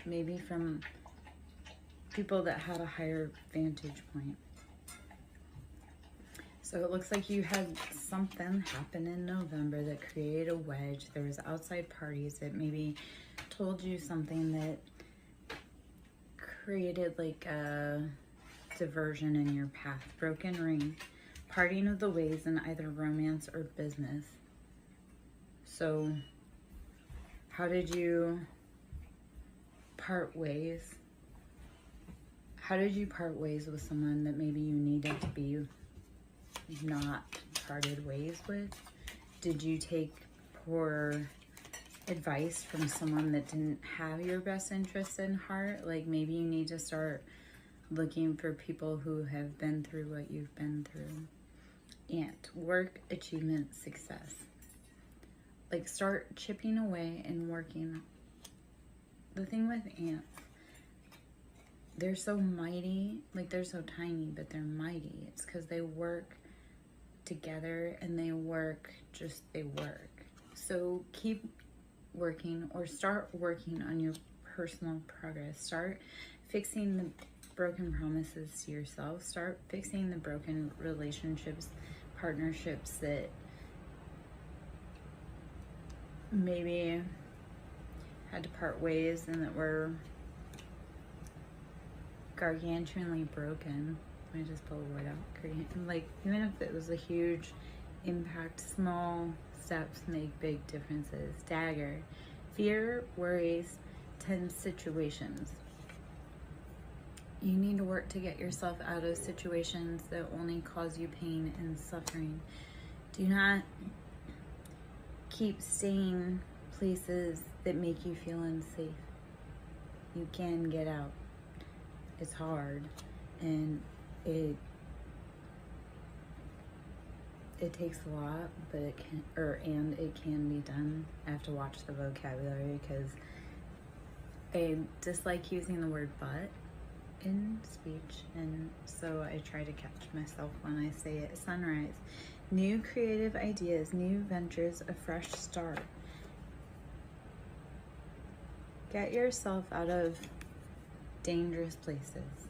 maybe from people that had a higher vantage point. So it looks like you had something happen in November that created a wedge. There was outside parties that maybe told you something that created like a diversion in your path. Broken ring, parting of the ways in either romance or business. So how did you part ways? How did you part ways with someone that maybe you needed to be not parted ways with? Did you take poor advice from someone that didn't have your best interests in heart? Like maybe you need to start looking for people who have been through what you've been through. Ant, work, achievement, success. Like start chipping away and working. The thing with ants, they're so mighty, like they're so tiny, but they're mighty. It's because they work together and they work. So keep working or start working on your personal progress. Start fixing the broken promises to yourself. Start fixing the broken relationships, partnerships that maybe had to part ways and that were gargantuanly broken. I just pull a word out. Like, even if it was a huge impact, small steps make big differences. Dagger, fear, worries, tense situations. You need to work to get yourself out of situations that only cause you pain and suffering. Do not keep staying places that make you feel unsafe. You can get out. It's hard, and it takes a lot, but it can be done. I have to watch the vocabulary because I dislike using the word but in speech, and so I try to catch myself when I say it. Sunrise, new creative ideas, new ventures, a fresh start. Get yourself out of dangerous places,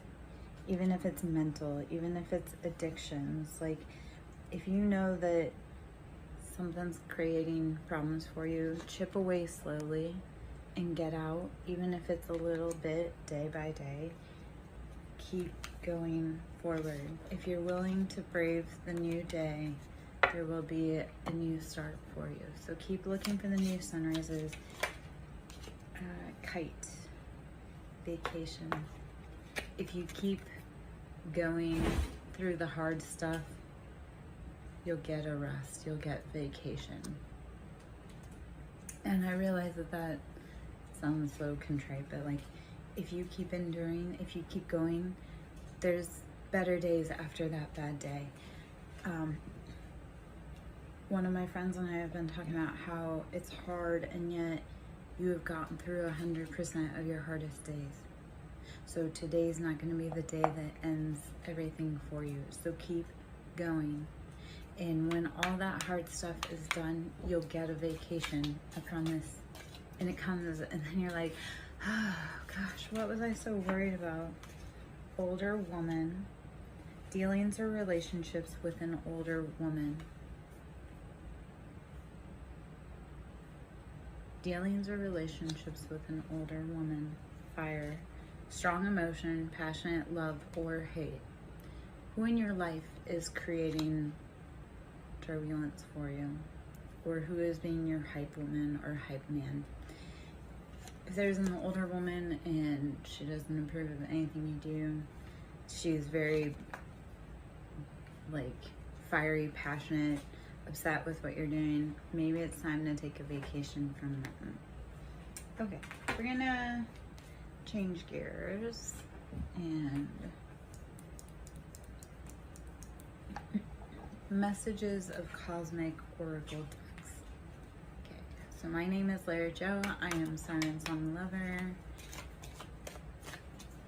even if it's mental, even if it's addictions. Like, if you know that something's creating problems for you, chip away slowly and get out, even if it's a little bit, day by day. Keep going forward. If you're willing to brave the new day, there will be a new start for you. So keep looking for the new sunrises. Kite, vacation. If you keep going through the hard stuff, you'll get a rest, you'll get vacation. And I realize that sounds so contrite, but like, if you keep enduring, if you keep going, there's better days after that bad day. One of my friends and I have been talking about how it's hard, and yet you have gotten through 100% of your hardest days. So today's not going to be the day that ends everything for you. So keep going. And when all that hard stuff is done, you'll get a vacation, I promise. And it comes, and then you're like, oh gosh, what was I so worried about? Older woman, dealings or relationships with an older woman. Dealings or relationships with an older woman. Fire, strong emotion, passionate love or hate. Who in your life is creating turbulence for you? Or who is being your hype woman or hype man? If there's an older woman and she doesn't approve of anything you do, she's very like fiery, passionate, upset with what you're doing, maybe it's time to take a vacation from them. Okay, we're gonna change gears and messages of cosmic oracle decks. Okay, so my name is Lara Jo. I am SirenSong lover.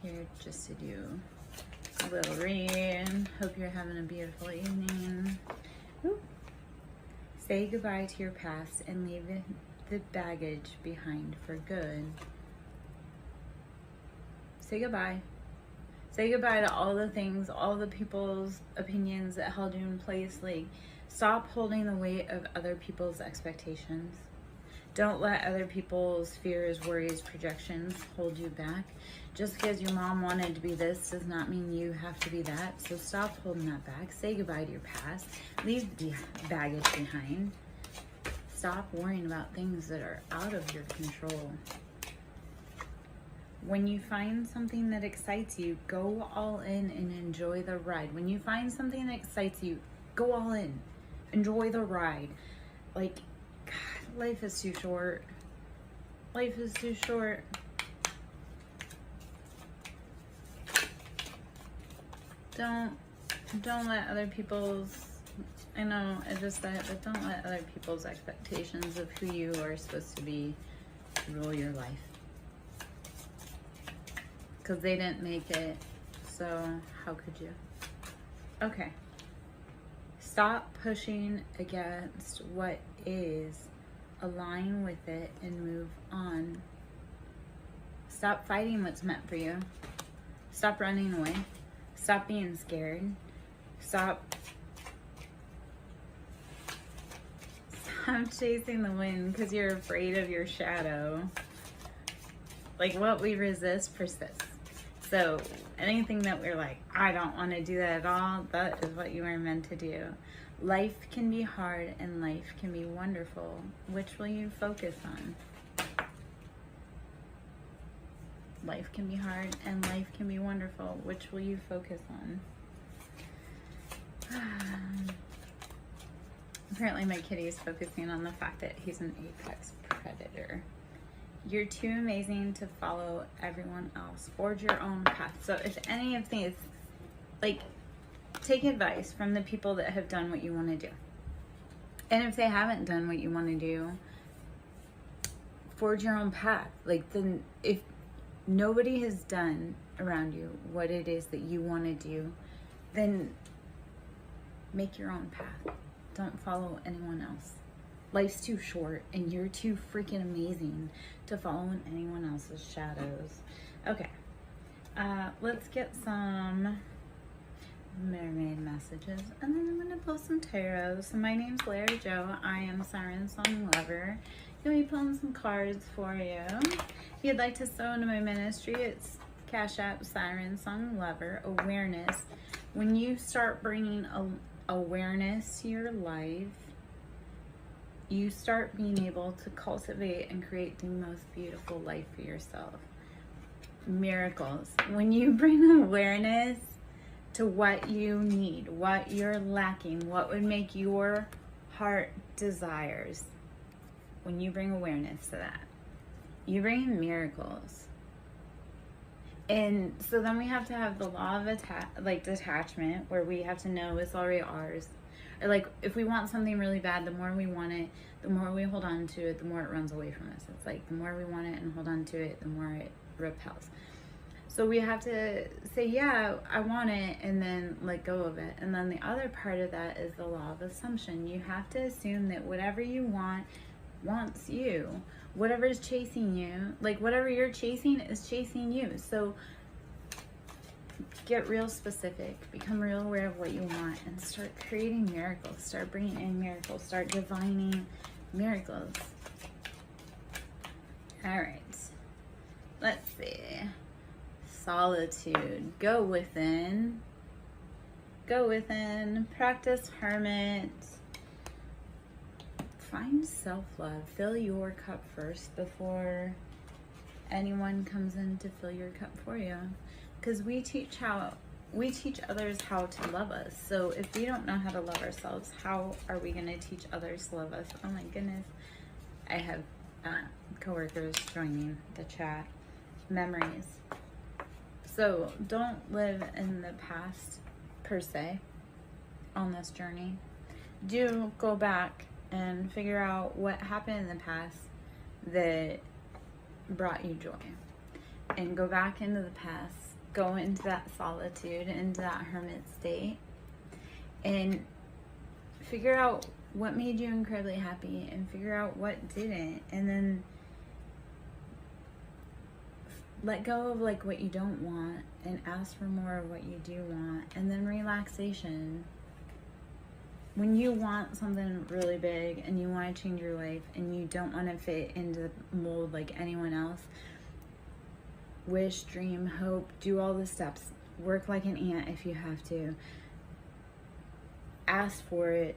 Here just to do a little read. Hope you're having a beautiful evening. Ooh. Say goodbye to your past and leave the baggage behind for good. say goodbye. Say goodbye to all the things, all the people's opinions that held you in place. Like, stop holding the weight of other people's expectations. Don't let other people's fears, worries, projections hold you back. Just because your mom wanted to be this does not mean you have to be that. So stop holding that back. Say goodbye to your past. Leave baggage behind. Stop worrying about things that are out of your control. When you find something that excites you, go all in and enjoy the ride. When you find something that excites you, go all in. Enjoy the ride. Like, God, life is too short. Life is too short. Don't let other people's, I know I just said it, but don't let other people's expectations of who you are supposed to be rule your life. Because they didn't make it, so how could you? Okay. Stop pushing against what is. Align with it and move on. Stop fighting what's meant for you. Stop running away. Stop being scared. Stop chasing the wind because you're afraid of your shadow. Like, what we resist persists. So anything that we're like, I don't want to do that at all, that is what you are meant to do. Life can be hard and life can be wonderful. Which will you focus on? Life can be hard and life can be wonderful. Which will you focus on? Apparently my kitty is focusing on the fact that he's an apex predator. You're too amazing to follow everyone else. Forge your own path. So if any of these, like, take advice from the people that have done what you want to do. And if they haven't done what you want to do, forge your own path. Like, then if nobody has done around you what it is that you want to do, then make your own path. Don't follow anyone else. Life's too short and you're too freaking amazing to follow in anyone else's shadows. Okay, let's get some mermaid messages and then I'm gonna pull some tarot. So my name's Larry Joe. I am a SirenSong lover. Gonna be pulling some cards for you. If you'd like to sew into my ministry, it's Cash App SirenSong Lover. Awareness. When you start bringing awareness to your life, you start being able to cultivate and create the most beautiful life for yourself. Miracles. When you bring awareness to what you need, what you're lacking, what would make your heart desires, when you bring awareness to that, you bring miracles. And so then we have to have the law of detachment, where we have to know it's already ours. Or like, if we want something really bad, the more we want it, the more we hold on to it, the more it runs away from us. It's like, the more we want it and hold on to it, the more it repels. So we have to say, yeah, I want it, and then let go of it. And then the other part of that is the law of assumption. You have to assume that whatever you want wants you. Whatever is chasing you, like whatever you're chasing is chasing you. So get real specific, become real aware of what you want, and start creating miracles. Start bringing in miracles. Start divining miracles. All right. Let's see. Solitude. Go within. Go within. Practice hermit. Find self-love. Fill your cup first before anyone comes in to fill your cup for you. Because we teach others how to love us. So if we don't know how to love ourselves, how are we going to teach others to love us? Oh my goodness. I have coworkers joining the chat. Memories. So don't live in the past per se on this journey. Do go back and figure out what happened in the past that brought you joy. And go back into the past. Go into that solitude, into that hermit state. And figure out what made you incredibly happy and figure out what didn't. And then let go of like what you don't want and ask for more of what you do want. And then relaxation. When you want something really big and you want to change your life and you don't want to fit into the mold like anyone else, wish, dream, hope, do all the steps. Work like an ant if you have to. Ask for it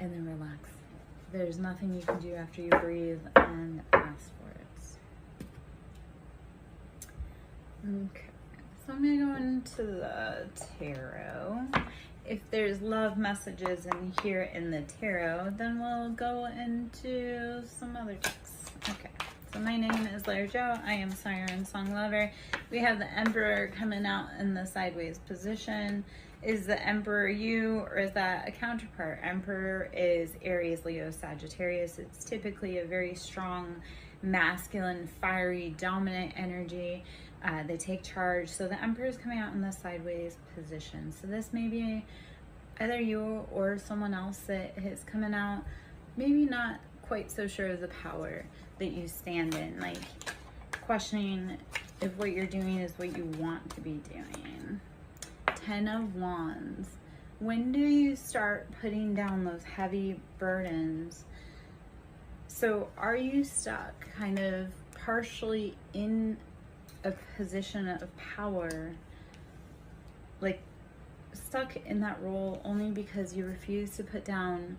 and then relax. There's nothing you can do after you breathe and ask for it. Okay, so I'm going to go into the tarot. If there's love messages in here in the tarot, then we'll go into some other decks. Okay, so my name is Larry Jo. I am SirenSong lover. We have the Emperor coming out in the sideways position. Is the Emperor you, or is that a counterpart? Emperor is Aries, Leo, Sagittarius. It's typically a very strong, masculine, fiery, dominant energy. They take charge. So the Emperor is coming out in the sideways position. So this may be either you or someone else that is coming out, maybe not quite so sure of the power that you stand in, like questioning if what you're doing is what you want to be doing. 10 of Wands. When do you start putting down those heavy burdens? So are you stuck kind of partially in a position of power, like stuck in that role only because you refuse to put down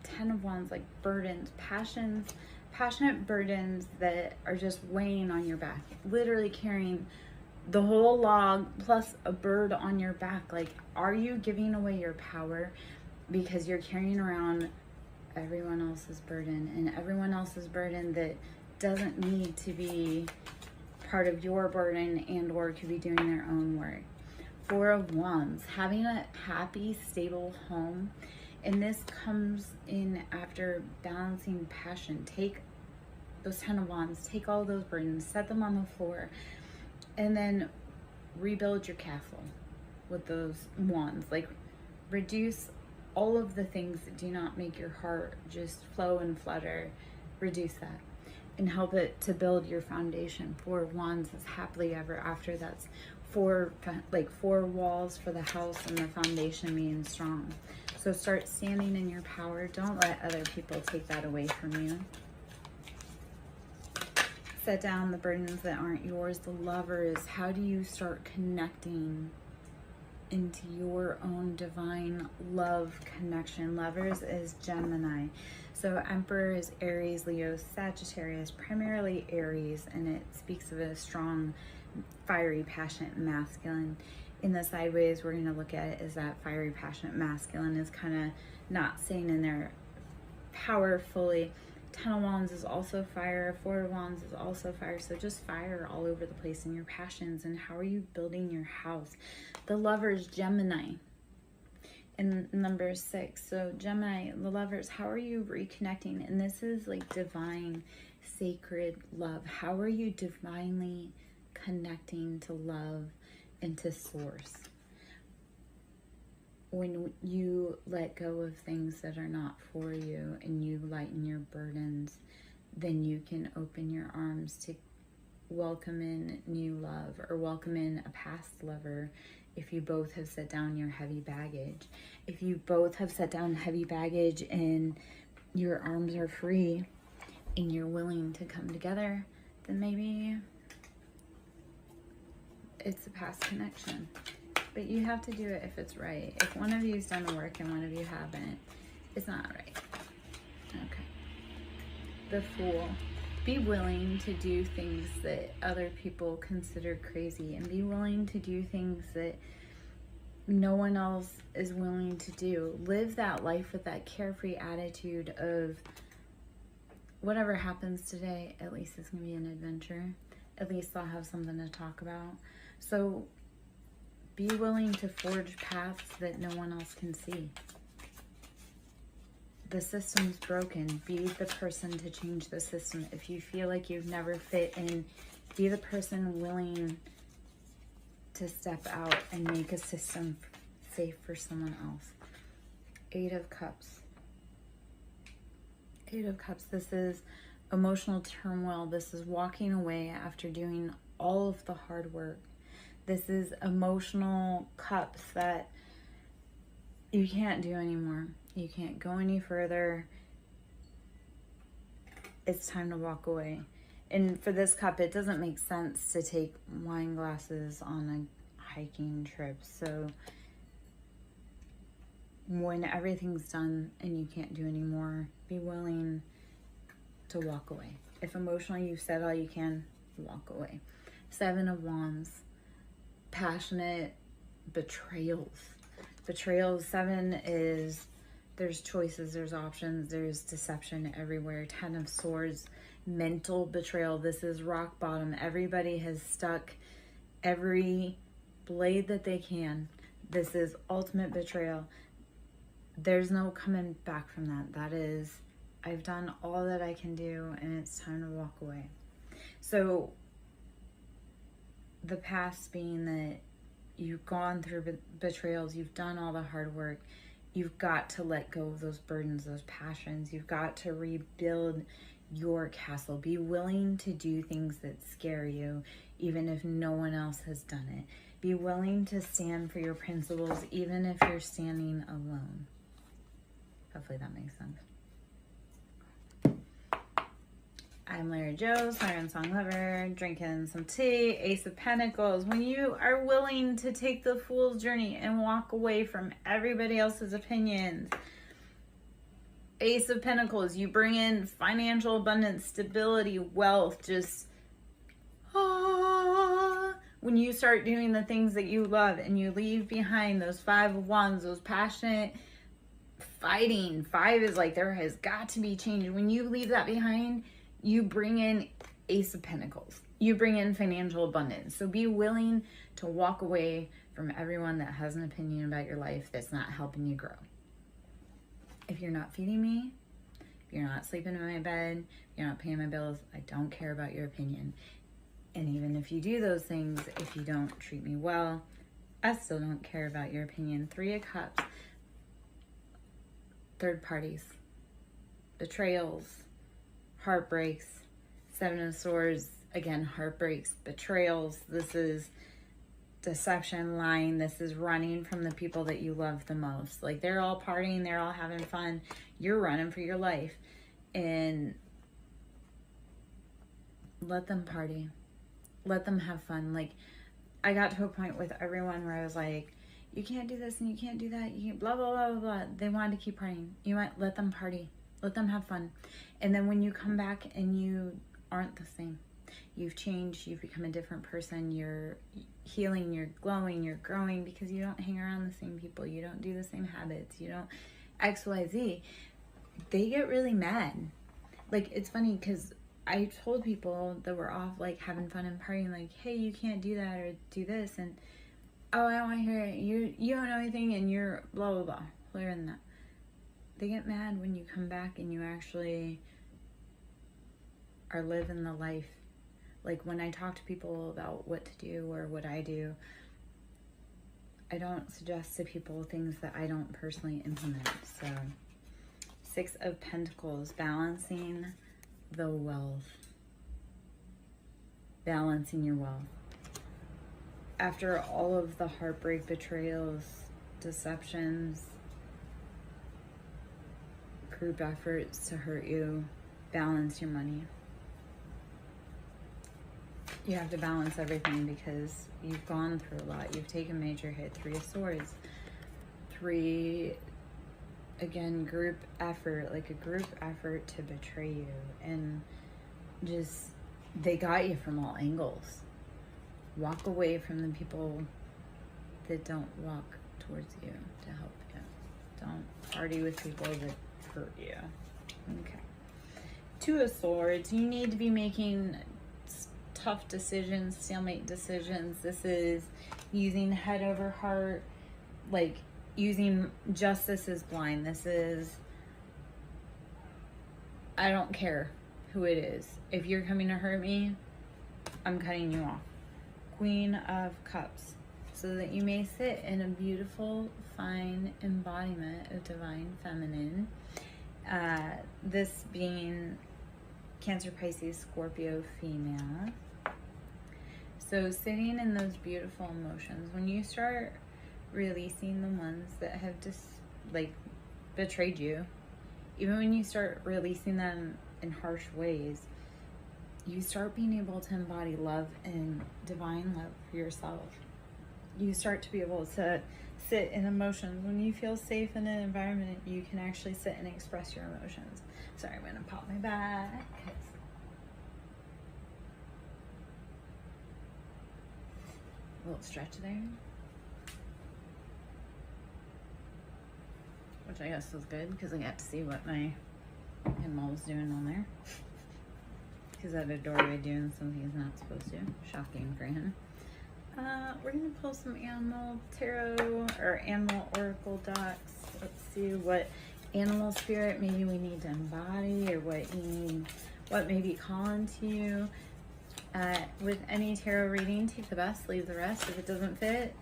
10 of Wands, like burdens, passionate burdens that are just weighing on your back, literally carrying the whole log plus a bird on your back? Like, are you giving away your power because you're carrying around everyone else's burden, and everyone else's burden that doesn't need to be part of your burden and or could be doing their own work? 4 of Wands, having a happy, stable home. And this comes in after balancing passion. Take those 10 of Wands, take all those burdens, set them on the floor, and then rebuild your castle with those wands. Like, reduce all of the things that do not make your heart just flow and flutter. Reduce that and help it to build your foundation. 4 of Wands is happily ever after. That's four walls for the house and the foundation being strong. So start standing in your power. Don't let other people take that away from you. Set down the burdens that aren't yours. The Lovers, how do you start connecting into your own divine love connection? Lovers is Gemini. So Emperor is Aries, Leo, Sagittarius, primarily Aries, and it speaks of a strong, fiery, passionate masculine. In the sideways, we're going to look at it as that fiery, passionate masculine is kind of not staying in their power fully. 10 of Wands is also fire. 4 of Wands is also fire. So just fire all over the place in your passions. And how are you building your house? The Lovers, Gemini, in number 6. So Gemini, the Lovers, how are you reconnecting? And this is like divine, sacred love. How are you divinely connecting to love and to source? When you let go of things that are not for you and you lighten your burdens, then you can open your arms to welcome in new love, or welcome in a past lover if you both have set down your heavy baggage. If you both have set down heavy baggage and your arms are free and you're willing to come together, then maybe it's a past connection. But you have to do it if it's right. If one of you's done the work and one of you haven't, it's not right. Okay. The Fool. Be willing to do things that other people consider crazy, and be willing to do things that no one else is willing to do. Live that life with that carefree attitude of whatever happens today, at least it's going to be an adventure. At least I'll have something to talk about. So be willing to forge paths that no one else can see. The system's broken. Be the person to change the system. If you feel like you've never fit in, be the person willing to step out and make a system safe for someone else. 8 of Cups. 8 of Cups. This is emotional turmoil. This is walking away after doing all of the hard work. This is emotional cups that you can't do anymore. You can't go any further. It's time to walk away. And for this cup, it doesn't make sense to take wine glasses on a hiking trip. So when everything's done and you can't do anymore, be willing to walk away. If emotionally you've said all you can, walk away. 7 of Wands, passionate betrayals. Betrayals, 7 is there's choices, there's options, there's deception everywhere. 10 of Swords, mental betrayal. This is rock bottom. Everybody has stuck every blade that they can. This is ultimate betrayal. There's no coming back from that. That is, I've done all that I can do and it's time to walk away. So the past being that you've gone through betrayals, you've done all the hard work, you've got to let go of those burdens, those passions. You've got to rebuild your castle. Be willing to do things that scare you, even if no one else has done it. Be willing to stand for your principles, even if you're standing alone. Hopefully that makes sense. I'm Larry Joe, SirenSong lover, drinking some tea. Ace of Pentacles. When you are willing to take the fool's journey and walk away from everybody else's opinions. Ace of Pentacles. You bring in financial abundance, stability, wealth. Just, when you start doing the things that you love and you leave behind those 5 of Wands, those passionate fighting. 5 is like there has got to be change. When you leave that behind, you bring in Ace of Pentacles. You bring in financial abundance. So be willing to walk away from everyone that has an opinion about your life that's not helping you grow. If you're not feeding me, if you're not sleeping in my bed, if you're not paying my bills, I don't care about your opinion. And even if you do those things, if you don't treat me well, I still don't care about your opinion. 3 of Cups. Third parties. Betrayals. Heartbreaks. 7 of Swords, again, heartbreaks, betrayals. This is deception, lying. This is running from the people that you love the most. Like, they're all partying, they're all having fun. You're running for your life. And let them party. Let them have fun. Like, I got to a point with everyone where I was like, you can't do this and you can't do that. You can't, blah, blah, blah, blah, blah. They wanted to keep partying. You might let them party. Let them have fun. And then when you come back and you aren't the same, you've changed, you've become a different person, you're healing, you're glowing, you're growing because you don't hang around the same people, you don't do the same habits, you don't XYZ. They get really mad. Like, it's funny because I told people that were off, like, having fun and partying, like, hey, you can't do that or do this. And, oh, I don't want to hear it. You don't know anything and you're blah, blah, blah. Clear than that. They get mad when you come back and you actually are living the life. Like, when I talk to people about what to do or what I do, I don't suggest to people things that I don't personally implement. So 6 of Pentacles, balancing the wealth. Balancing your wealth. After all of the heartbreak, betrayals, deceptions, group efforts to hurt you, balance your money. You have to balance everything because you've gone through a lot. You've taken major hit. 3 of Swords. 3, again, group effort, like a group effort to betray you. And just, they got you from all angles. Walk away from the people that don't walk towards you to help you. Don't party with people that hurt you. Okay. 2 of Swords. You need to be making tough decisions, stalemate decisions. This is using head over heart, like using justice is blind. This is, I don't care who it is. If you're coming to hurt me, I'm cutting you off. Queen of Cups. So that you may sit in a beautiful, fine embodiment of divine feminine. This being Cancer, Pisces, Scorpio, female. So sitting in those beautiful emotions, when you start releasing the ones that have just like betrayed you, even when you start releasing them in harsh ways, you start being able to embody love and divine love for yourself. You start to be able to sit in emotions. When you feel safe in an environment, you can actually sit and express your emotions. Sorry, I'm gonna pop my back. A little stretch there, which I guess was good because I got to see what my animal was doing on there. He's at a doorway doing something he's not supposed to. Shocking for him. We're gonna pull some animal tarot or animal oracle decks. Let's see what animal spirit maybe we need to embody, or what you need, what may be calling to you. With any tarot reading, take the best, leave the rest. If it doesn't fit,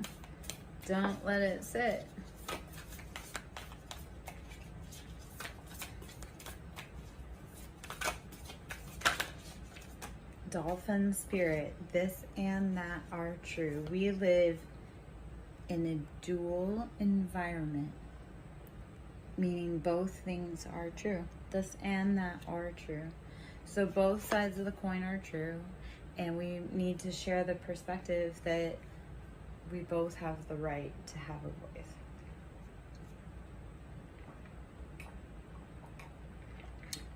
don't let it sit. Dolphin spirit, this and that are true. We live in a dual environment, meaning both things are true. This and that are true. So both sides of the coin are true, and we need to share the perspective that we both have the right to have a voice.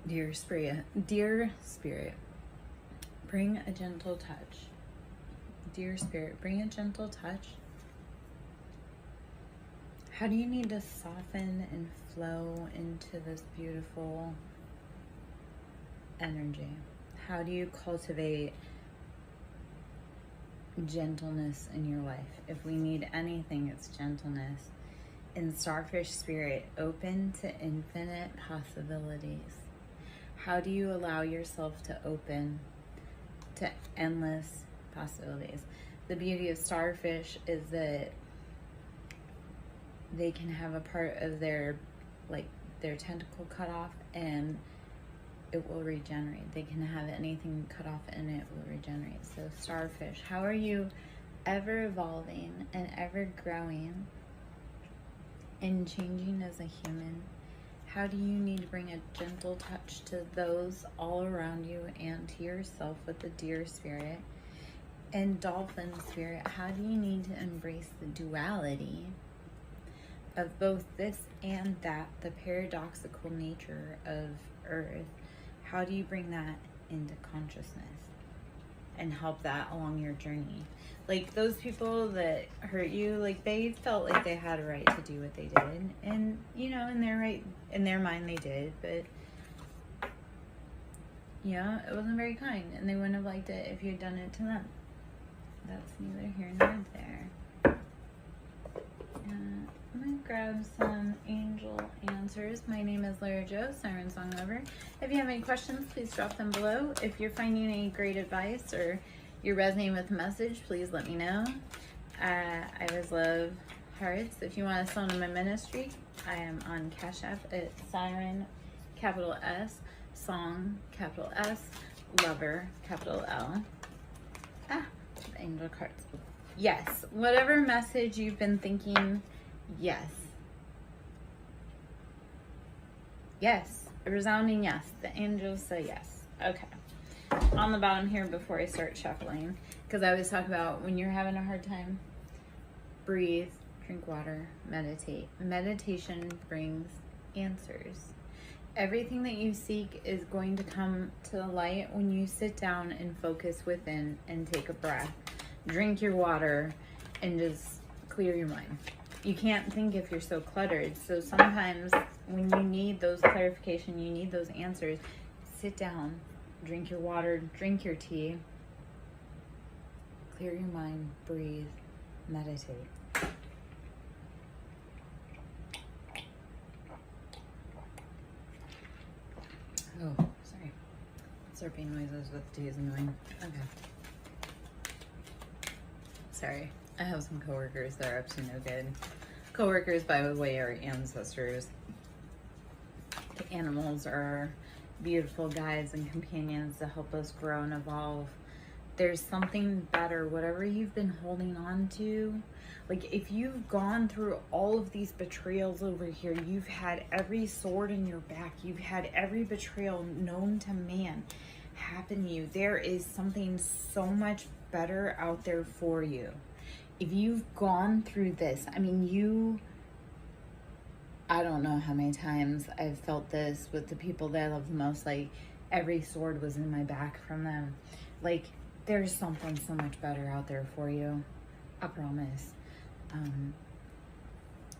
Dear Spirit, bring a gentle touch. Dear Spirit, bring a gentle touch. How do you need to soften and flow into this beautiful energy? How do you cultivate gentleness in your life? If we need anything, it's gentleness. In Starfish Spirit, open to infinite possibilities. How do you allow yourself to open to endless possibilities? The beauty of starfish is that they can have a part of their tentacle cut off and it will regenerate. They can have anything cut off and it will regenerate. So starfish, how are you ever evolving and ever growing and changing as a human? How do you need to bring a gentle touch to those all around you and to yourself with the deer spirit? And dolphin spirit, how do you need to embrace the duality of both this and that, the paradoxical nature of Earth? How do you bring that into consciousness and help that along your journey? Like those people that hurt you, like they felt like they had a right to do what they did, and you know, in their mind they did, but you know, it wasn't very kind, and they wouldn't have liked it if you had done it to them. That's neither here nor there. I'm gonna grab some angel answers. My name is Lara Jo, SirenSong lover. If you have any questions, please drop them below. If you're finding any great advice or you're resonating with the message, please let me know. I always love hearts. If you want to sow into my ministry, I am on Cash App at Siren, capital S, Song, capital S, Lover, capital L. The angel cards. Yes, whatever message you've been thinking, yes. Yes, a resounding yes. The angels say yes. Okay. On the bottom here before I start shuffling, because I always talk about when you're having a hard time, breathe, drink water, meditate. Meditation brings answers. Everything that you seek is going to come to the light when you sit down and focus within and take a breath. Drink your water and just clear your mind. You can't think if you're so cluttered. So sometimes when you need those clarification, you need those answers, sit down, drink your water, drink your tea, clear your mind, breathe, meditate. Oh, sorry. Slurping noises with tea is annoying. Okay. Sorry. I have some coworkers that are up to no good. Coworkers, by the way, are ancestors. The animals are beautiful guides and companions to help us grow and evolve. There's something better. Whatever you've been holding on to, like if you've gone through all of these betrayals over here, you've had every sword in your back, you've had every betrayal known to man happen to you, there is something so much better out there for you. If you've gone through this, I mean, I don't know how many times I've felt this with the people that I love the most, like every sword was in my back from them. Like, there's something so much better out there for you. I promise.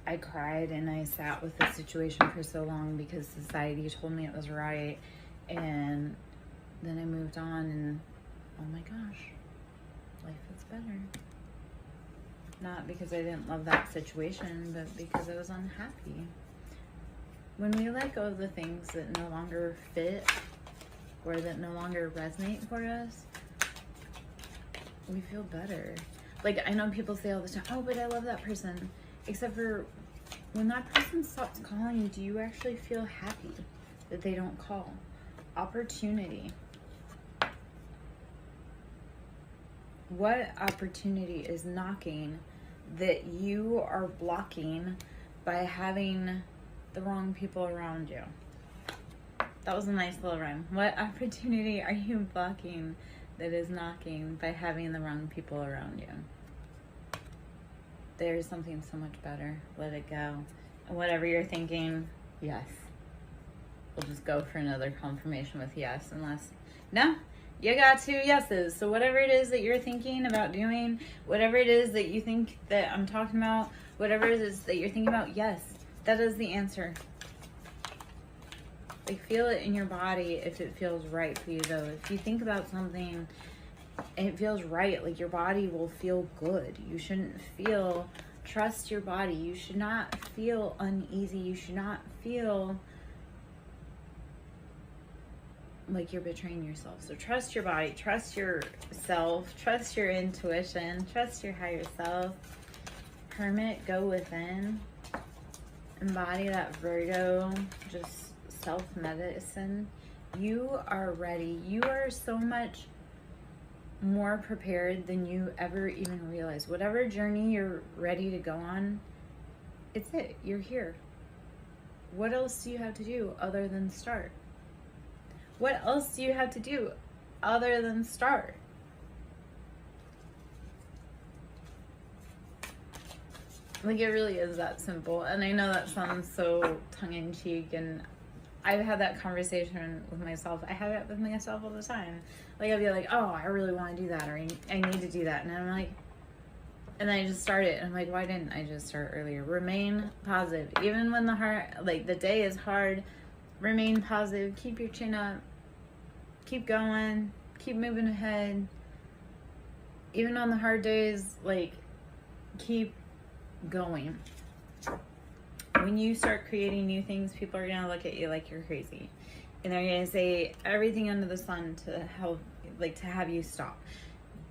I cried and I sat with the situation for so long because society told me it was right. And then I moved on and, oh my gosh, life is better. Not because I didn't love that situation, but because I was unhappy. When we let go of the things that no longer fit or that no longer resonate for us, we feel better. Like, I know people say all the time, oh, but I love that person. Except for when that person stops calling, do you actually feel happy that they don't call? Opportunity. What opportunity is knocking that you are blocking by having the wrong people around you? That was a nice little rhyme. What opportunity are you blocking that is knocking by having the wrong people around you? There's something so much better. Let it go. And whatever you're thinking, yes. We'll just go for another confirmation with yes, unless, no, you got 2 yeses. So whatever it is that you're thinking about doing, whatever it is that you think that I'm talking about, whatever it is that you're thinking about, yes, that is the answer. Like, feel it in your body if it feels right for you, though. If you think about something and it feels right, like, your body will feel good. You shouldn't feel, trust your body. You should not feel uneasy. You should not feel like you're betraying yourself. So trust your body, trust yourself, trust your intuition, trust your higher self. Hermit, go within. Embody that Virgo, just self-medicine. You are ready. You are so much more prepared than you ever even realize. Whatever journey you're ready to go on, it's it. You're here. What else do you have to do other than start? What else do you have to do other than start? Like, it really is that simple. And I know that sounds so tongue-in-cheek, and I've had that conversation with myself. I have it with myself all the time. Like, I'll be like, oh, I really want to do that, or I need to do that. And I'm like, and then I just start it. And I'm like, why didn't I just start earlier? Remain positive. Even when the day is hard, remain positive. Keep your chin up. Keep going. Keep moving ahead. Even on the hard days, like, keep going. When you start creating new things, people are going to look at you like you're crazy. And they're going to say everything under the sun to help, like, to have you stop.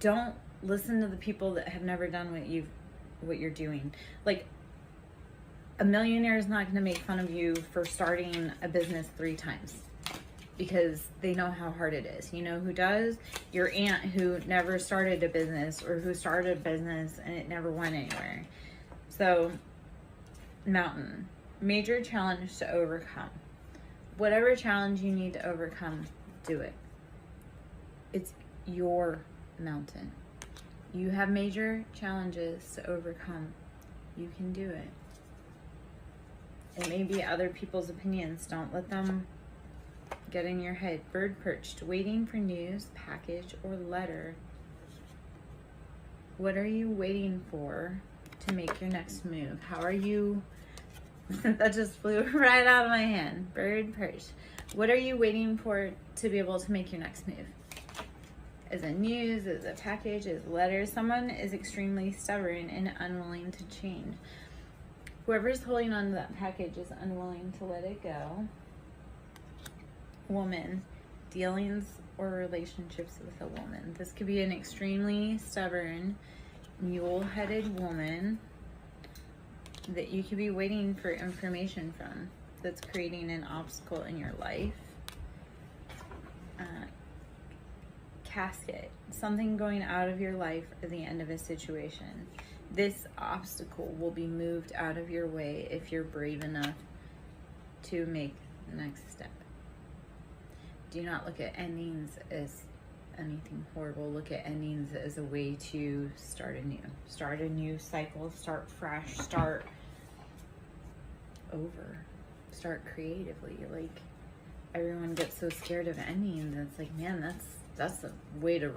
Don't listen to the people that have never done what you're doing. Like, a millionaire is not going to make fun of you for starting a business 3 times because they know how hard it is. You know who does? Your aunt who never started a business, or who started a business and it never went anywhere. So, mountain, major challenge to overcome. Whatever challenge you need to overcome, do it. It's your mountain. You have major challenges to overcome. You can do it. It may be other people's opinions. Don't let them get in your head. Bird perched, waiting for news, package, or letter. What are you waiting for to make your next move? How are you... That just flew right out of my hand. Bird perched. What are you waiting for to be able to make your next move? Is it news? Is it package? Is it letter? Someone is extremely stubborn and unwilling to change. Whoever's holding on to that package is unwilling to let it go. Woman, dealings or relationships with a woman. This could be an extremely stubborn, mule-headed woman that you could be waiting for information from, that's creating an obstacle in your life. casket, something going out of your life or the end of a situation. This obstacle will be moved out of your way if you're brave enough to make the next step. Do not look at endings as anything horrible. Look at endings as a way to start a new cycle, start fresh, start over, start creatively. Like, everyone gets so scared of endings. It's like, man, that's a way to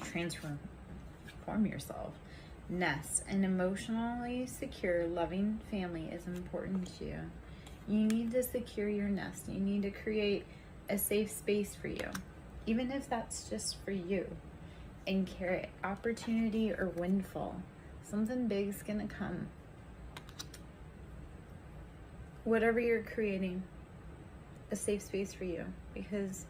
transform yourself. Nest. An emotionally secure, loving family is important to you. You need to secure your nest. You need to create a safe space for you, even if that's just for you. And carrot, opportunity or windfall. Something big's gonna come. Whatever you're creating, a safe space for you, because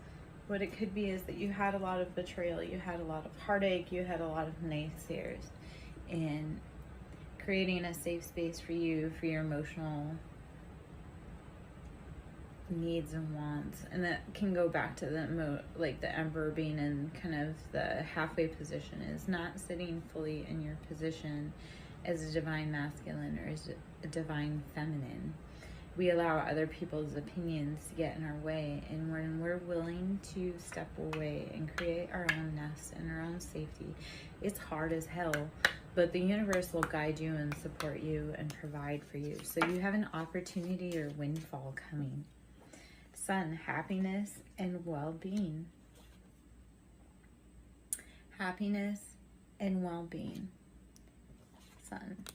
what it could be is that you had a lot of betrayal, you had a lot of heartache, you had a lot of naysayers, and creating a safe space for you, for your emotional needs and wants. And that can go back to the emperor being in kind of the halfway position, is not sitting fully in your position as a divine masculine or as a divine feminine. We allow other people's opinions to get in our way, and when we're willing to step away and create our own nest and our own safety, it's hard as hell, but the universe will guide you and support you and provide for you. So you have an opportunity or windfall coming. Sun, happiness and well-being. Happiness and well-being. Sun.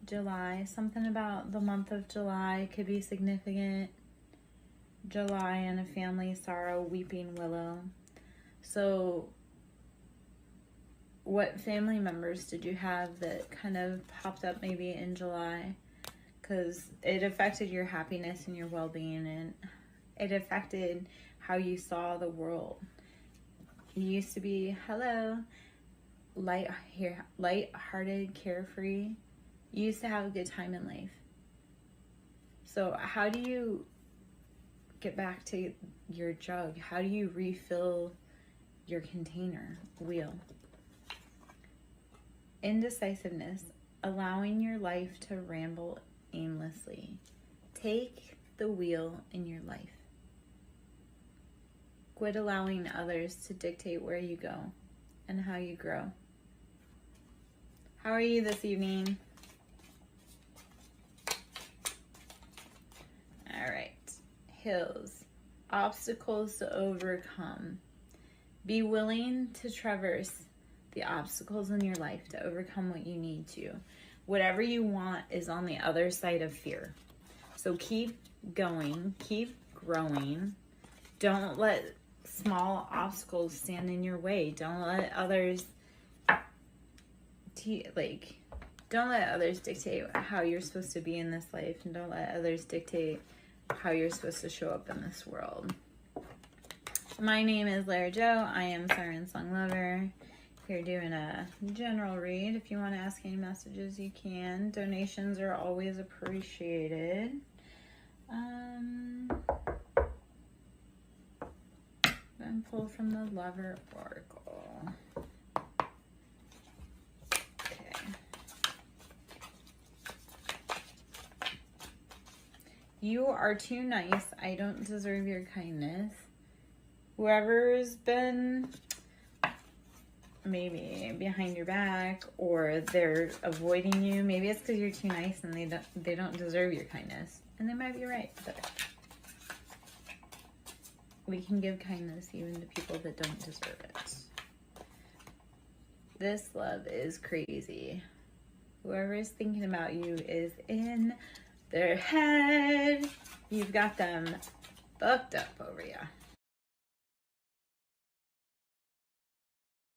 July, something about the month of July could be significant. July and a family sorrow, weeping willow. So what family members did you have that kind of popped up maybe in July? Because it affected your happiness and your well-being, and it affected how you saw the world. You used to be, light-hearted, carefree. You used to have a good time in life. So how do you get back to your jug? How do you refill your container? Wheel. Indecisiveness, allowing your life to ramble aimlessly. Take the wheel in your life. Quit allowing others to dictate where you go and how you grow. How are you this evening? All right. Hills, obstacles to overcome. Be willing to traverse the obstacles in your life to overcome what you need to. Whatever you want is on the other side of fear. So keep going, keep growing. Don't let small obstacles stand in your way. Don't let others don't let others dictate how you're supposed to be in this life, and don't let others dictate how you're supposed to show up in this world. My name is Lara Jo. I am SirenSong Lover. Here doing a general read. If you want to ask any messages, you can. Donations are always appreciated. Then pull from the Lover Oracle. Okay. You are too nice. I don't deserve your kindness. Whoever's been maybe behind your back, or they're avoiding you, maybe it's because you're too nice and they don't deserve your kindness. And they might be right, but we can give kindness even to people that don't deserve it. This love is crazy. Whoever is thinking about you is in their head. You've got them fucked up over you.